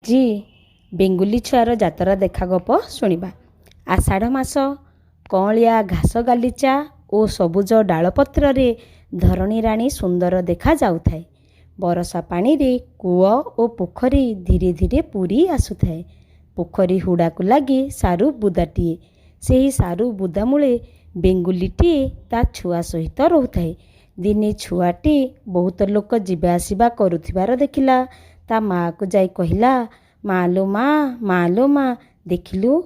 जी बेंगुली छुआर जातरा देखा गप शुणा। आषाढ़ मास कँलिया घास गालीचा और सबुज डालपत्र धरणी राणी सुंदर देखा जाउथाए। बरसा पानी रे कूଅ और पोखरी धीरे धीरे पूरी आसुथाए। पोखरी हुड़ाकू लगी सारू बुदाटीए। सेही सारू बुदा मूले बेंगुलीटीए ता छुआ सहित रोथाए। दिने छुआटी बहुत लोक जीवा आसिबा करुथिबार देखिला। ता माँ को जाई कहिला, मालो माँ देखिलु।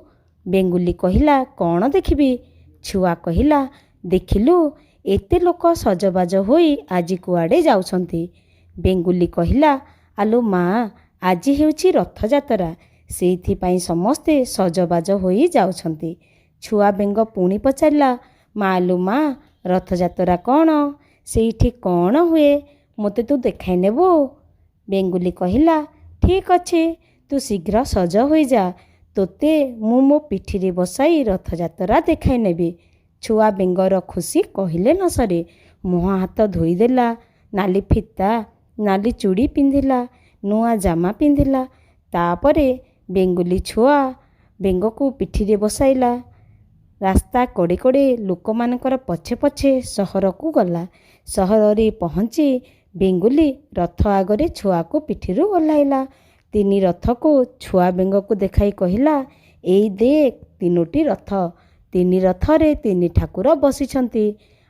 बेंगुली कहिला, कौन देखिबी? छुआ कहिला, देखिलु एते लोक सजबाज होई आजी कुआडे जाउछंती। बेंगुली कहिला, आलो माँ आजी हेउची रथ जातरा, सेइथि पई समस्ते सजबाज होई जाउछंती। छुआ बेंग पुणी पचारिला, मालो माँ रथ जातरा कौन? सेइठी कौन हुए मते तू देखाई नेबो? बेंगुली कहिला, ठीक अच्छे तू शीघ्र सज हो जा, तोते मु मो पिठिरे बसाई रथ जातरा देखाई नेबी। छुआ बेंगर खुशी कहिले न सरे। मुह हाथ धोईदेला, नाली फिता नाली चूड़ी पिंधिला, नुआ जामा पिंधिला। तापरे बेंगुली छुआ बेंग को पिठिरे बसाइला। रास्ता कड़े कड़े लोक मानकर पछे पछे सहर को गला। सहर रे पहुँची बेंगुली रथ आगरे छुआ को पिठिरु ओह्लाइला। तीनी रथ को छुआ बेंग को देखाई कहिला, एई देख तीनोटी रथ, तीनी रथरे तीनी ठाकुर बसिछंती।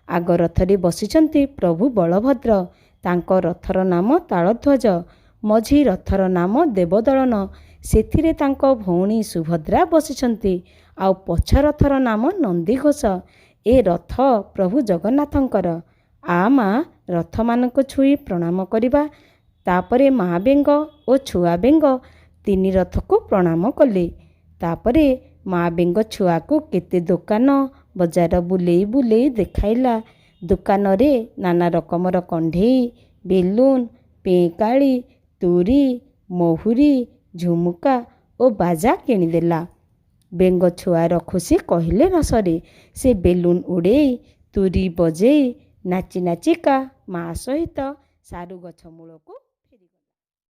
आग रथरे बसिछंती प्रभु बलभद्र, तांको रथर नाम तालध्वज। मझी रथर नाम देवदलन, सेथिरे तांको भौणी सुभद्रा बसिछंती। आउ पछ रथर नाम नंदीघोष। ए रथ प्रभु जगन्नाथंकर। आ माँ रथ मानक छुई प्रणाम करिबा। तापरे माँ बेंग और छुआ बेंग तीनी रथ को प्रणाम कले। तापरे माँ बेंग छुआ को केते दुकान बजार बुलेई बुलेई देखाइला। दुकान रे नाना रकमर कंढेई, बेलून, पेकाली, तुरी, महुरी, झुमुका और बाजा किनिदेला। बेंग छुआर खुशी कहिले न सरे। से बेलून उड़ेई, तुरी बजेई, नाची नाचिका माँ सहित सारू गछ मूल को